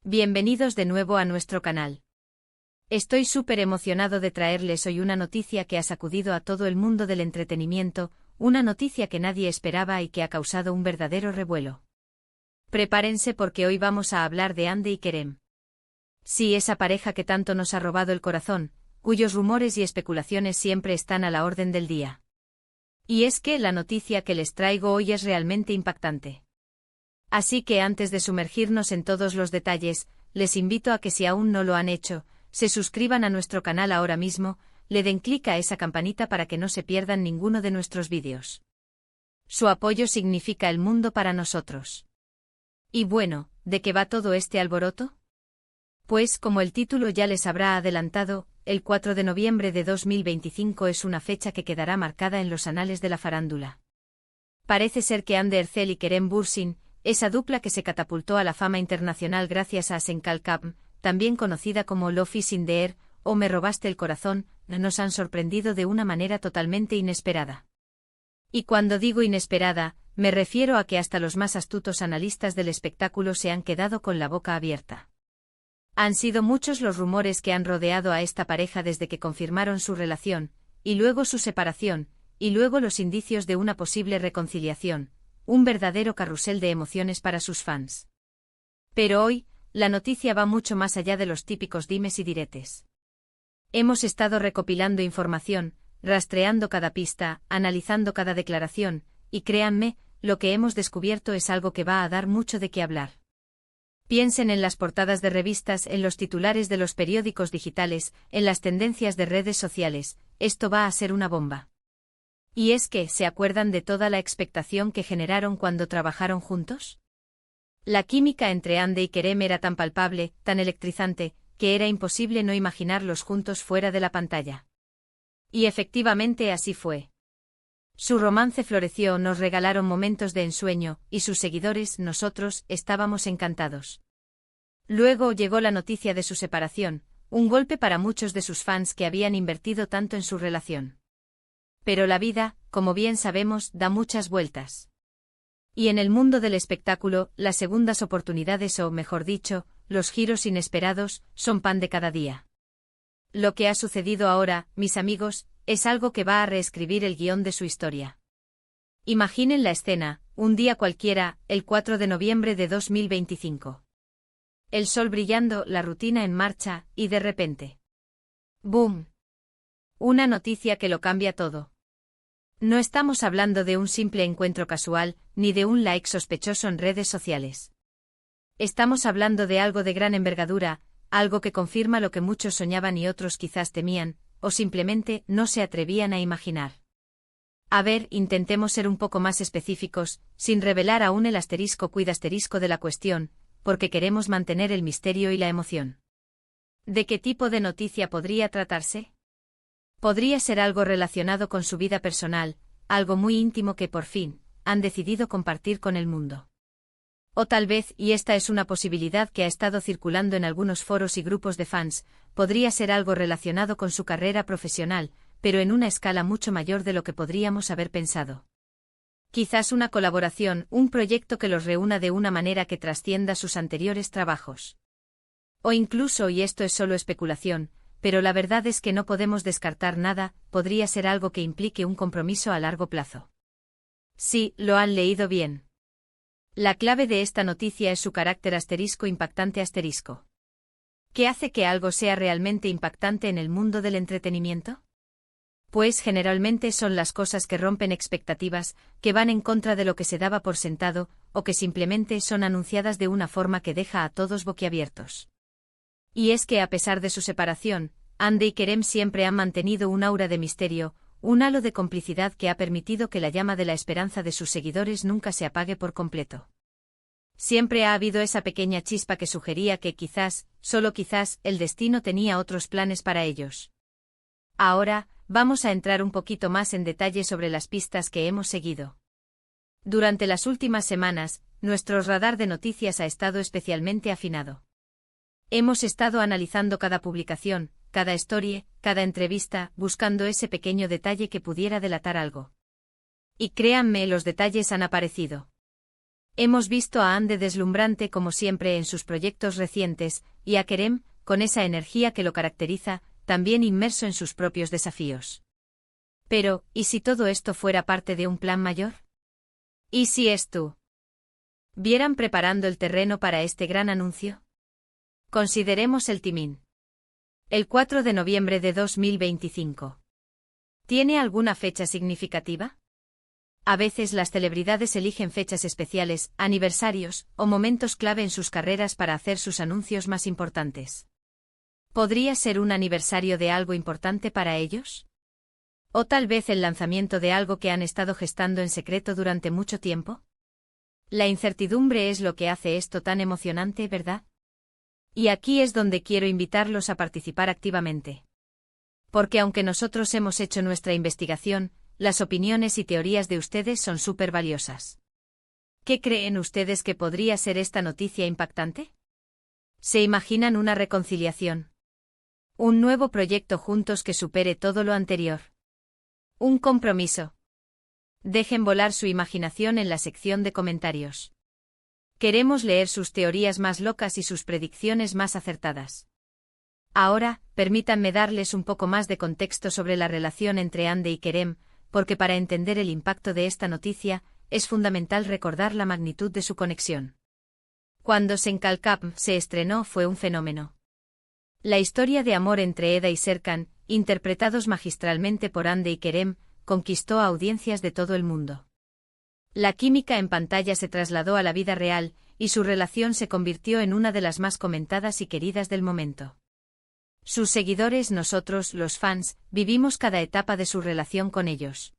Bienvenidos de nuevo a nuestro canal. Estoy súper emocionado de traerles hoy una noticia que ha sacudido a todo el mundo del entretenimiento, una noticia que nadie esperaba y que ha causado un verdadero revuelo. Prepárense porque hoy vamos a hablar de Hande y Kerem. Sí, esa pareja que tanto nos ha robado el corazón, cuyos rumores y especulaciones siempre están a la orden del día. Y es que la noticia que les traigo hoy es realmente impactante. Así que antes de sumergirnos en todos los detalles, les invito a que si aún no lo han hecho, se suscriban a nuestro canal ahora mismo, le den clic a esa campanita para que no se pierdan ninguno de nuestros vídeos. Su apoyo significa el mundo para nosotros. Y bueno, ¿de qué va todo este alboroto? Pues como el título ya les habrá adelantado, el 4 de noviembre de 2025 es una fecha que quedará marcada en los anales de la farándula. Parece ser que Hande Erçel y Kerem Bürsin, esa dupla que se catapultó a la fama internacional gracias a Senkalkam, también conocida como Love is in the Air, o Me robaste el corazón, nos han sorprendido de una manera totalmente inesperada. Y cuando digo inesperada, me refiero a que hasta los más astutos analistas del espectáculo se han quedado con la boca abierta. Han sido muchos los rumores que han rodeado a esta pareja desde que confirmaron su relación, y luego su separación, y luego los indicios de una posible reconciliación. Un verdadero carrusel de emociones para sus fans. Pero hoy, la noticia va mucho más allá de los típicos dimes y diretes. Hemos estado recopilando información, rastreando cada pista, analizando cada declaración, y créanme, lo que hemos descubierto es algo que va a dar mucho de qué hablar. Piensen en las portadas de revistas, en los titulares de los periódicos digitales, en las tendencias de redes sociales, esto va a ser una bomba. ¿Y es que se acuerdan de toda la expectación que generaron cuando trabajaron juntos? La química entre Hande y Kerem era tan palpable, tan electrizante, que era imposible no imaginarlos juntos fuera de la pantalla. Y efectivamente así fue. Su romance floreció, nos regalaron momentos de ensueño, y sus seguidores, nosotros, estábamos encantados. Luego llegó la noticia de su separación, un golpe para muchos de sus fans que habían invertido tanto en su relación. Pero la vida, como bien sabemos, da muchas vueltas. Y en el mundo del espectáculo, las segundas oportunidades o, mejor dicho, los giros inesperados, son pan de cada día. Lo que ha sucedido ahora, mis amigos, es algo que va a reescribir el guión de su historia. Imaginen la escena, un día cualquiera, el 4 de noviembre de 2025. El sol brillando, la rutina en marcha, y de repente. ¡Boom! Una noticia que lo cambia todo. No estamos hablando de un simple encuentro casual, ni de un like sospechoso en redes sociales. Estamos hablando de algo de gran envergadura, algo que confirma lo que muchos soñaban y otros quizás temían, o simplemente no se atrevían a imaginar. A ver, intentemos ser un poco más específicos, sin revelar aún el asterisco cuidasterisco de la cuestión, porque queremos mantener el misterio y la emoción. ¿De qué tipo de noticia podría tratarse? Podría ser algo relacionado con su vida personal, algo muy íntimo que por fin, han decidido compartir con el mundo. O tal vez, y esta es una posibilidad que ha estado circulando en algunos foros y grupos de fans, podría ser algo relacionado con su carrera profesional, pero en una escala mucho mayor de lo que podríamos haber pensado. Quizás una colaboración, un proyecto que los reúna de una manera que trascienda sus anteriores trabajos. O incluso, y esto es solo especulación, pero la verdad es que no podemos descartar nada, podría ser algo que implique un compromiso a largo plazo. Sí, lo han leído bien. La clave de esta noticia es su carácter asterisco impactante asterisco. ¿Qué hace que algo sea realmente impactante en el mundo del entretenimiento? Pues generalmente son las cosas que rompen expectativas, que van en contra de lo que se daba por sentado, o que simplemente son anunciadas de una forma que deja a todos boquiabiertos. Y es que a pesar de su separación, Hande y Kerem siempre han mantenido un aura de misterio, un halo de complicidad que ha permitido que la llama de la esperanza de sus seguidores nunca se apague por completo. Siempre ha habido esa pequeña chispa que sugería que quizás, solo quizás, el destino tenía otros planes para ellos. Ahora, vamos a entrar un poquito más en detalle sobre las pistas que hemos seguido. Durante las últimas semanas, nuestro radar de noticias ha estado especialmente afinado. Hemos estado analizando cada publicación, cada story, cada entrevista, buscando ese pequeño detalle que pudiera delatar algo. Y créanme, los detalles han aparecido. Hemos visto a Ande deslumbrante como siempre en sus proyectos recientes, y a Kerem, con esa energía que lo caracteriza, también inmerso en sus propios desafíos. Pero, ¿y si todo esto fuera parte de un plan mayor? ¿Y si vieran preparando el terreno para este gran anuncio? Consideremos el timing. El 4 de noviembre de 2025. ¿Tiene alguna fecha significativa? A veces las celebridades eligen fechas especiales, aniversarios o momentos clave en sus carreras para hacer sus anuncios más importantes. ¿Podría ser un aniversario de algo importante para ellos? ¿O tal vez el lanzamiento de algo que han estado gestando en secreto durante mucho tiempo? La incertidumbre es lo que hace esto tan emocionante, ¿verdad? Y aquí es donde quiero invitarlos a participar activamente. Porque aunque nosotros hemos hecho nuestra investigación, las opiniones y teorías de ustedes son súper valiosas. ¿Qué creen ustedes que podría ser esta noticia impactante? ¿Se imaginan una reconciliación? ¿Un nuevo proyecto juntos que supere todo lo anterior? ¿Un compromiso? Dejen volar su imaginación en la sección de comentarios. Queremos leer sus teorías más locas y sus predicciones más acertadas. Ahora, permítanme darles un poco más de contexto sobre la relación entre Ande y Kerem, porque para entender el impacto de esta noticia, es fundamental recordar la magnitud de su conexión. Cuando Senkalkap se estrenó fue un fenómeno. La historia de amor entre Eda y Serkan, interpretados magistralmente por Ande y Kerem, conquistó a audiencias de todo el mundo. La química en pantalla se trasladó a la vida real, y su relación se convirtió en una de las más comentadas y queridas del momento. Sus seguidores, nosotros, los fans, vivimos cada etapa de su relación con ellos.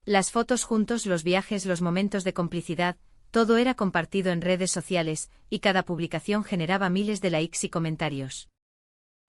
Las fotos juntos, los viajes, los momentos de complicidad, todo era compartido en redes sociales, y cada publicación generaba miles de likes y comentarios.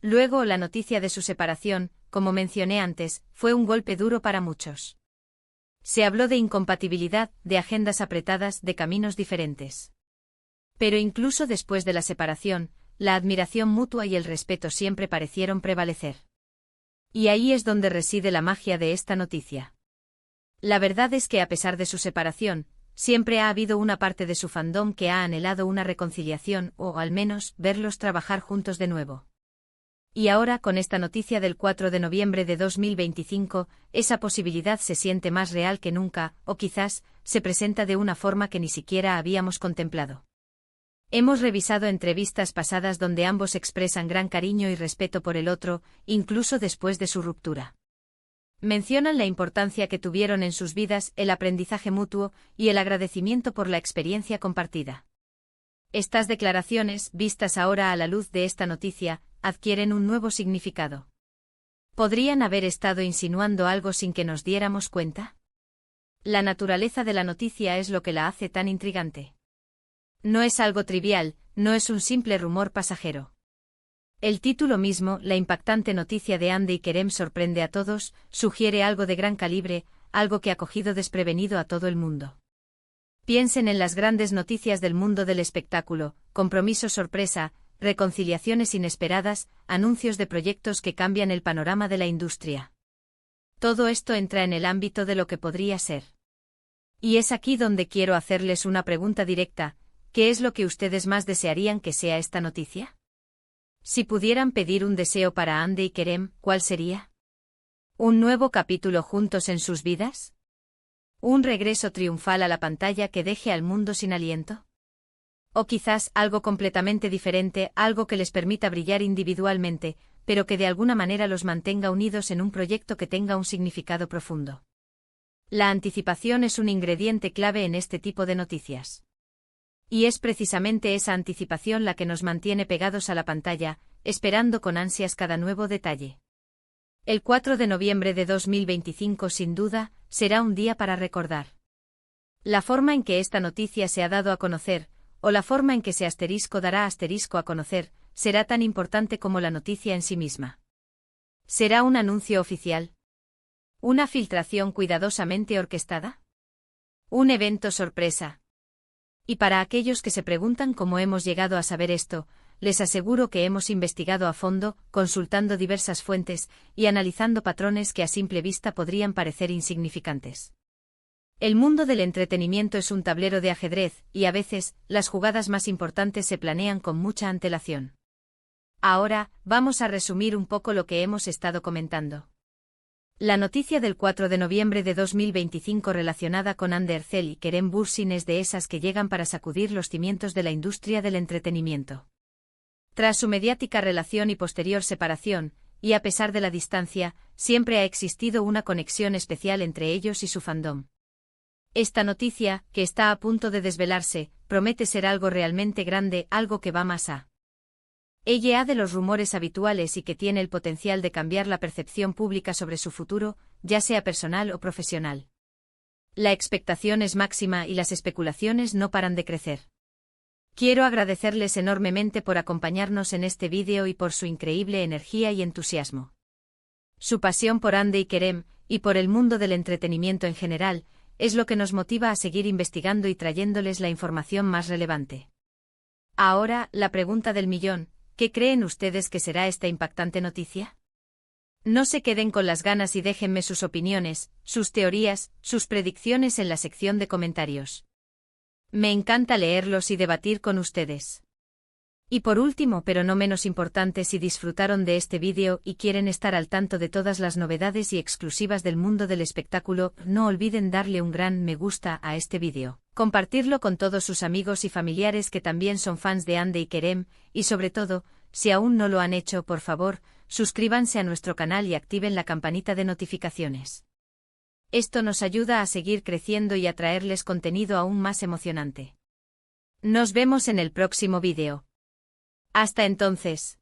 Luego, la noticia de su separación, como mencioné antes, fue un golpe duro para muchos. Se habló de incompatibilidad, de agendas apretadas, de caminos diferentes. Pero incluso después de la separación, la admiración mutua y el respeto siempre parecieron prevalecer. Y ahí es donde reside la magia de esta noticia. La verdad es que a pesar de su separación, siempre ha habido una parte de su fandom que ha anhelado una reconciliación o, al menos, verlos trabajar juntos de nuevo. Y ahora, con esta noticia del 4 de noviembre de 2025, esa posibilidad se siente más real que nunca, o quizás, se presenta de una forma que ni siquiera habíamos contemplado. Hemos revisado entrevistas pasadas donde ambos expresan gran cariño y respeto por el otro, incluso después de su ruptura. Mencionan la importancia que tuvieron en sus vidas, el aprendizaje mutuo y el agradecimiento por la experiencia compartida. Estas declaraciones, vistas ahora a la luz de esta noticia, adquieren un nuevo significado. ¿Podrían haber estado insinuando algo sin que nos diéramos cuenta? La naturaleza de la noticia es lo que la hace tan intrigante. No es algo trivial, no es un simple rumor pasajero. El título mismo, la impactante noticia de Ande y Kerem sorprende a todos, sugiere algo de gran calibre, algo que ha cogido desprevenido a todo el mundo. Piensen en las grandes noticias del mundo del espectáculo, compromisos sorpresa, reconciliaciones inesperadas, anuncios de proyectos que cambian el panorama de la industria. Todo esto entra en el ámbito de lo que podría ser. Y es aquí donde quiero hacerles una pregunta directa: ¿qué es lo que ustedes más desearían que sea esta noticia? Si pudieran pedir un deseo para Ande y Kerem, ¿cuál sería? ¿Un nuevo capítulo juntos en sus vidas? ¿Un regreso triunfal a la pantalla que deje al mundo sin aliento? O quizás algo completamente diferente, algo que les permita brillar individualmente, pero que de alguna manera los mantenga unidos en un proyecto que tenga un significado profundo. La anticipación es un ingrediente clave en este tipo de noticias. Y es precisamente esa anticipación la que nos mantiene pegados a la pantalla, esperando con ansias cada nuevo detalle. El 4 de noviembre de 2025 sin duda, será un día para recordar. La forma en que esta noticia se ha dado a conocer, o la forma en que se dará a conocer, será tan importante como la noticia en sí misma. ¿Será un anuncio oficial? ¿Una filtración cuidadosamente orquestada? ¿Un evento sorpresa? Y para aquellos que se preguntan cómo hemos llegado a saber esto, les aseguro que hemos investigado a fondo, consultando diversas fuentes y analizando patrones que a simple vista podrían parecer insignificantes. El mundo del entretenimiento es un tablero de ajedrez, y a veces, las jugadas más importantes se planean con mucha antelación. Ahora, vamos a resumir un poco lo que hemos estado comentando. La noticia del 4 de noviembre de 2025 relacionada con Ander Zel y Kerem Bürsin es de esas que llegan para sacudir los cimientos de la industria del entretenimiento. Tras su mediática relación y posterior separación, y a pesar de la distancia, siempre ha existido una conexión especial entre ellos y su fandom. Esta noticia, que está a punto de desvelarse, promete ser algo realmente grande, algo que va más allá de los rumores habituales y que tiene el potencial de cambiar la percepción pública sobre su futuro, ya sea personal o profesional. La expectación es máxima y las especulaciones no paran de crecer. Quiero agradecerles enormemente por acompañarnos en este vídeo y por su increíble energía y entusiasmo. Su pasión por Hande y Kerem, y por el mundo del entretenimiento en general, es lo que nos motiva a seguir investigando y trayéndoles la información más relevante. Ahora, la pregunta del millón: ¿qué creen ustedes que será esta impactante noticia? No se queden con las ganas y déjenme sus opiniones, sus teorías, sus predicciones en la sección de comentarios. Me encanta leerlos y debatir con ustedes. Y por último, pero no menos importante, si disfrutaron de este vídeo y quieren estar al tanto de todas las novedades y exclusivas del mundo del espectáculo, no olviden darle un gran me gusta a este vídeo, compartirlo con todos sus amigos y familiares que también son fans de Hande y Kerem, y sobre todo, si aún no lo han hecho, por favor, suscríbanse a nuestro canal y activen la campanita de notificaciones. Esto nos ayuda a seguir creciendo y a traerles contenido aún más emocionante. Nos vemos en el próximo vídeo. Hasta entonces.